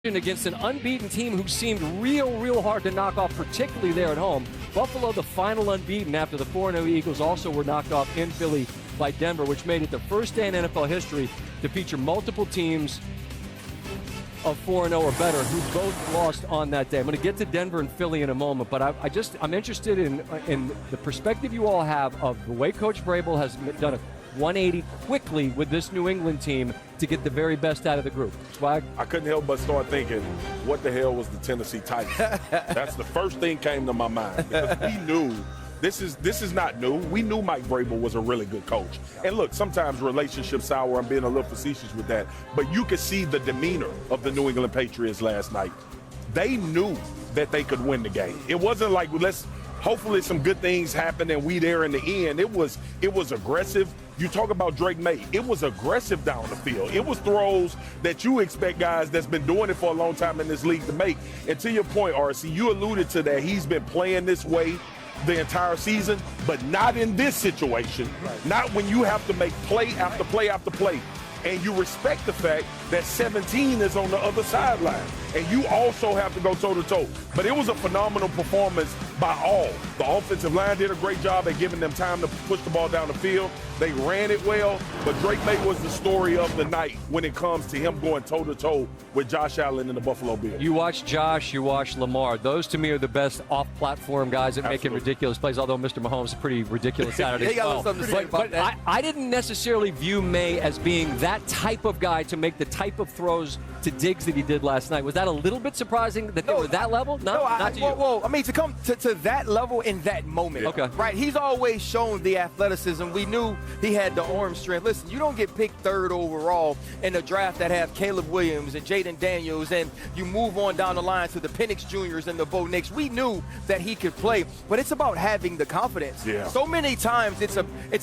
against an unbeaten team who seemed real hard to knock off, particularly there at home. Buffalo, the final unbeaten after the 4-0 Eagles, also were knocked off in Philly by Denver, which made it the first day in NFL history to feature multiple teams of 4-0 or better who both lost on that day. I'm going to get to Denver and Philly in a moment, but I'm interested in the perspective you all have of the way Coach Vrabel has done a 180 quickly with this New England team to get the very best out of the group. Swag? I couldn't help but start thinking, what the hell was the Tennessee Titans? That's the first thing came to my mind, because we knew this is not new. We knew Mike Vrabel was a really good coach. And look, sometimes relationships sour. I'm being a little facetious with that. But you could see the demeanor of the New England Patriots last night. They knew that they could win the game. It wasn't like, hopefully some good things happen and we there in the end. It was aggressive. You talk about Drake May. It was aggressive down the field. It was throws that you expect guys that's been doing it for a long time in this league to make. And to your point, RC, you alluded to that. He's been playing this way the entire season, but not in this situation. Right. Not when you have to make play after play after play. And you respect the fact that 17 is on the other sideline. And you also have to go toe-to-toe. But it was a phenomenal performance by all. The offensive line did a great job at giving them time to push the ball down the field. They ran it well, but Drake May was the story of the night when it comes to him going toe-to-toe with Josh Allen and the Buffalo Bills. You watch Josh, you watch Lamar. Those, to me, are the best off-platform guys at making ridiculous plays, although Mr. Mahomes is pretty ridiculous Saturday as well. But I didn't necessarily view May as being that type of guy to make the type of throws to Diggs that he did last night. Was that a little bit surprising that they were that level? Not to you. Well, I mean, to come to that level in that moment. Okay. Right? He's always shown the athleticism. We knew he had the arm strength. Listen, you don't get picked third overall in a draft that have Caleb Williams and Jayden Daniels, and you move on down the line to the Penix Juniors and the Bo Nix. We knew that he could play, but it's about having the confidence. Yeah. So many times it's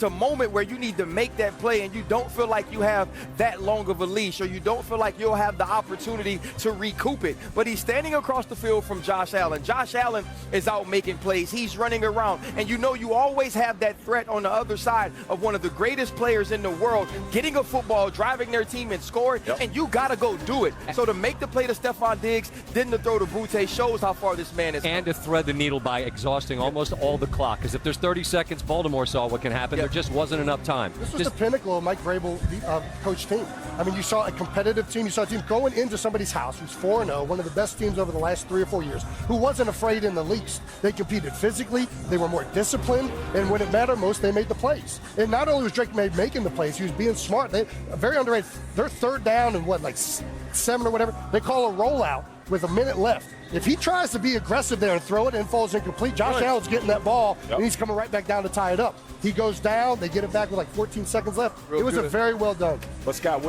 a moment where you need to make that play and you don't feel like you have that long of a leash, or you don't feel like you'll have the opportunity to recoup it. But he's standing across the field from Josh Allen. Josh Allen is out making plays. He's running around. And you know you always have that threat on the other side of one of the greatest players in the world getting a football, driving their team and scoring, and you got to go do it. So to make the play to Stephon Diggs, then to throw to Boutte shows how far this man is. And to thread the needle by exhausting almost all the clock. Because if there's 30 seconds, Baltimore saw what can happen. There just wasn't enough time. This was the pinnacle of Mike Vrabel coach team. I mean, you saw a competitive team. You saw a team going into somebody's house who's 4-0, one of the best teams over the last 3 or 4 years, who wasn't afraid in the least. They competed physically. They were more disciplined. And when it mattered most, they made the plays. And not only was Drake May making the plays, he was being smart. They very underrated. They're third down and like 7 or whatever. They call a rollout with a minute left. If he tries to be aggressive there and throw it and falls incomplete, Josh Allen's getting that ball, and he's coming right back down to tie it up. He goes down. They get it back with like 14 seconds left. It was a very well done. But, Scott,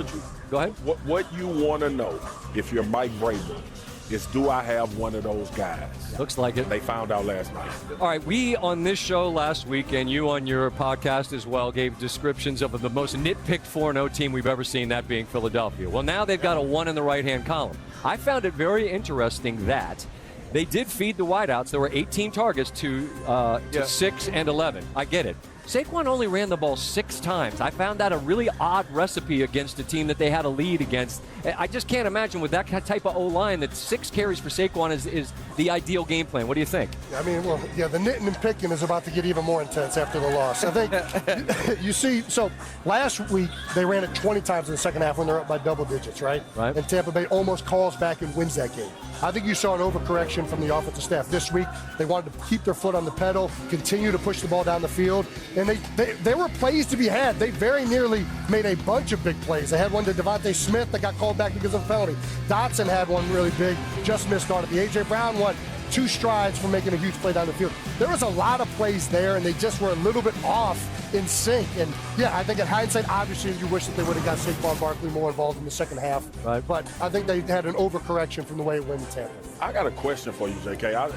go ahead. What you want to know, if you're Mike Vrabel, is do I have one of those guys? Looks like it. They found out last night. All right, we on this show last week, and you on your podcast as well, gave descriptions of the most nitpicked 4-0 team we've ever seen, that being Philadelphia. Well, now they've got a 1 in the right-hand column. I found it very interesting that they did feed the wideouts. There were 18 targets to 6 and 11. I get it. Saquon only ran the ball 6 times. I found that a really odd recipe against a team that they had a lead against. I just can't imagine with that type of O-line that 6 carries for Saquon is the ideal game plan. What do you think? I mean, well, the knitting and picking is about to get even more intense after the loss. I think you see, so last week they ran it 20 times in the second half when they're up by double digits, right? And Tampa Bay almost calls back and wins that game. I think you saw an overcorrection from the offensive staff this week. They wanted to keep their foot on the pedal, continue to push the ball down the field, and there were plays to be had. They very nearly made a bunch of big plays. They had one to Devontae Smith that got called back because of a penalty. Dotson had one really big, just missed on it. The A.J. Brown one, 2 strides from making a huge play down the field. There was a lot of plays there, and they just were a little bit off in sync. And, yeah, I think in hindsight, obviously, you wish that they would have got Saquon Barkley more involved in the second half. Right. But I think they had an overcorrection from the way it went in Tampa. I got a question for you, JK.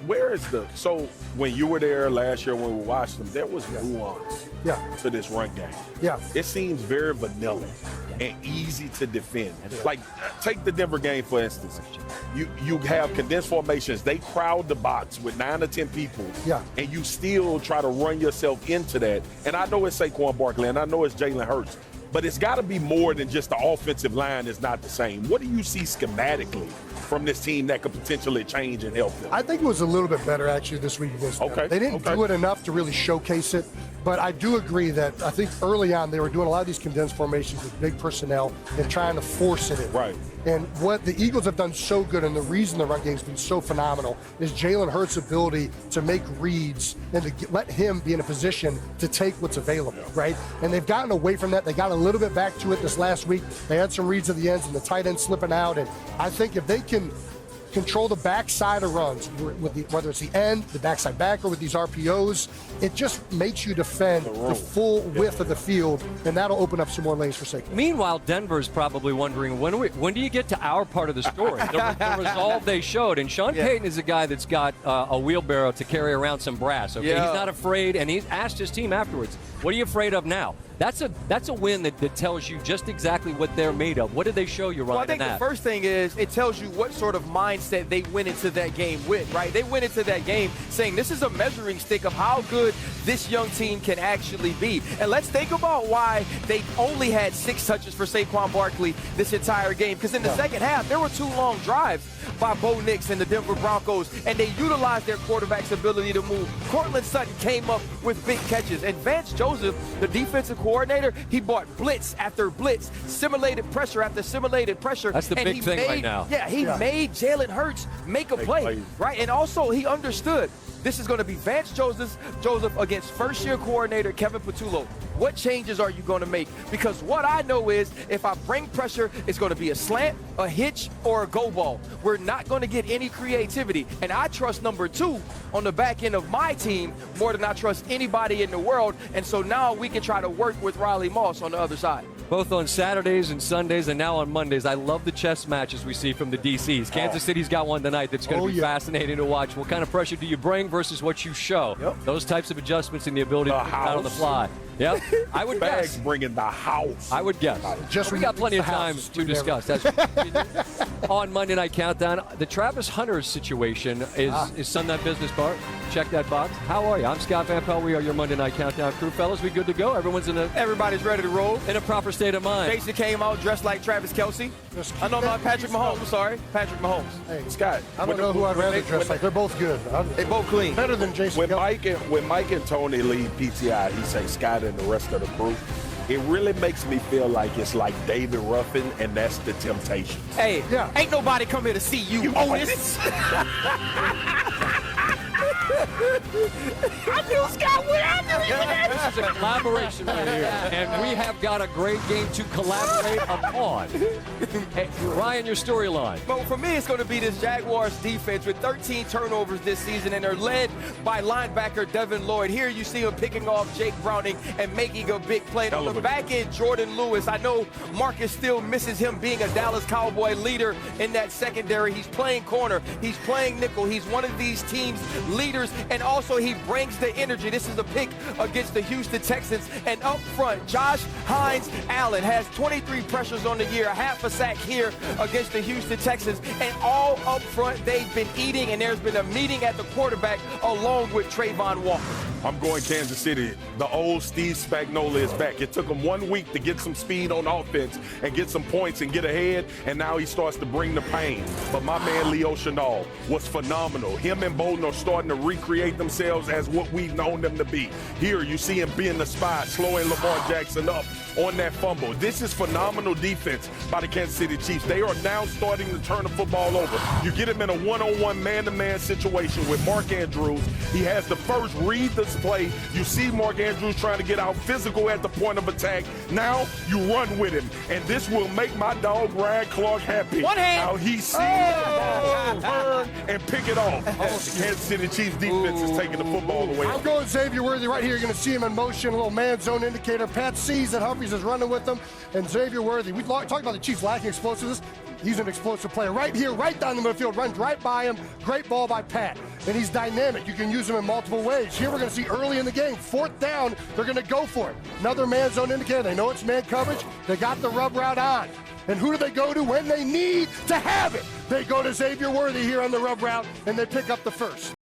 Where is so when you were there last year when we watched them, there was nuance to this run game. Yeah. It seems very vanilla and easy to defend. Like, take the Denver game, for instance. You have condensed formations. They crowd the box with 9 or 10 people, and you still try to run yourself into that. And I know it's Saquon Barkley, and I know it's Jalen Hurts, but it's got to be more than just the offensive line is not the same. What do you see schematically from this team that could potentially change and help them? I think it was a little bit better actually this week against them. They didn't do it enough to really showcase it, but I do agree that I think early on they were doing a lot of these condensed formations with big personnel and trying to force it in. Right. And what the Eagles have done so good, and the reason the run game's been so phenomenal, is Jalen Hurts' ability to make reads and to let him be in a position to take what's available, right? And they've gotten away from that. They got a little bit back to it this last week. They had some reads at the ends and the tight end slipping out. And I think if they can control the backside of runs, whether it's the end, the backside backer with these RPOs, it just makes you defend the full width of the field, and that'll open up some more lanes for Saquon. Meanwhile, Denver's probably wondering, when do you get to our part of the story? The resolve they showed. And Sean Payton is a guy that's got a wheelbarrow to carry around some brass. Okay, he's not afraid, and he's asked his team afterwards, what are you afraid of now? That's a win that tells you just exactly what they're made of. What did they show you, Ryan? Well, I think the first thing is it tells you what sort of mindset they went into that game with, right? They went into that game saying this is a measuring stick of how good this young team can actually be. And let's think about why they only had 6 touches for Saquon Barkley this entire game. Because in the second half, there were 2 long drives by Bo Nix and the Denver Broncos, and they utilized their quarterback's ability to move. Cortland Sutton came up with big catches. And Vance Joseph, the defensive coordinator, he brought blitz after blitz, simulated pressure after simulated pressure. That's the big thing right now. Yeah, he made Jalen Hurts make a play, right? And also he understood this is going to be Vance Joseph against first-year coordinator Kevin Patullo. What changes are you going to make? Because what I know is if I bring pressure, it's going to be a slant, a hitch, or a go ball. We're not going to get any creativity. And I trust number 2 on the back end of my team more than I trust anybody in the world. And so now we can try to work with Riley Moss on the other side. Both on Saturdays and Sundays and now on Mondays. I love the chess matches we see from the DCs. Kansas City's got one tonight that's going to be fascinating to watch. What kind of pressure do you bring versus what you show? Those types of adjustments and the ability to figure it out on the fly. Yep, I would guess. Bringing the house. I would guess. We got plenty of time to discuss. That's on Monday Night Countdown. The Travis Hunter situation is Sunday Business Bar. Check that box. How are you? I'm Scott Van Pelt. We are your Monday Night Countdown crew. Fellas, we good to go? Everybody's ready to roll. In a proper state of mind. Jason came out dressed like Travis Kelce. I know not Patrick Mahomes. I'm sorry. Patrick Mahomes. Hey, Scott, I don't know who I'd rather dress like. They're both good. They both clean. Better than Jason Kelce. When Mike and Tony leave PTI, he say Scott and the rest of the crew. It really makes me feel like it's like David Ruffin, and that's the temptation. Hey, ain't nobody come here to see you, Otis. I knew Scott would This is a collaboration right here, and we have got a great game to collaborate upon. Hey, Ryan, your storyline. Well, for me, it's going to be this Jaguars defense with 13 turnovers this season, and they're led by linebacker Devin Lloyd. Here you see him picking off Jake Browning and making a big play. And on the back end, Jordan Lewis. I know Marcus still misses him being a Dallas Cowboy leader in that secondary. He's playing corner. He's playing nickel. He's one of these team's leaders, and also he brings the energy. This is a pick against the Houston Texans. And up front, Josh Hines-Allen has 23 pressures on the year, a half a sack here against the Houston Texans. And all up front, they've been eating, and there's been a meeting at the quarterback along with Trayvon Walker. I'm going Kansas City. The old Steve Spagnuolo is back. It took him 1 week to get some speed on offense and get some points and get ahead, and now he starts to bring the pain. But my man Leo Chenal was phenomenal. Him and Bolden are starting to recreate themselves as what we've known them to be. Here you see him being the spy, slowing Lamar Jackson up on that fumble. This is phenomenal defense by the Kansas City Chiefs. They are now starting to turn the football over. You get him in a one-on-one, man-to-man situation with Mark Andrews. He has the first read this play. You see Mark Andrews trying to get out physical at the point of attack. Now you run with him, and this will make my dog Ryan Clark happy. One hand. How he sees the ball turn and pick it off. Kansas City Chiefs defense is taking the football away. I'm going Xavier Worthy right here. You're going to see him in motion, a little man zone indicator. Pat sees that Humphries is running with them, and Xavier Worthy. We talked about the Chiefs lacking explosiveness. He's an explosive player right here, right down the midfield, runs right by him. Great ball by Pat. And he's dynamic. You can use him in multiple ways. Here we're going to see early in the game, 4th down, they're going to go for it. Another man zone indicator. They know it's man coverage. They got the rub route on. And who do they go to when they need to have it? They go to Xavier Worthy here on the rub route, and they pick up the first.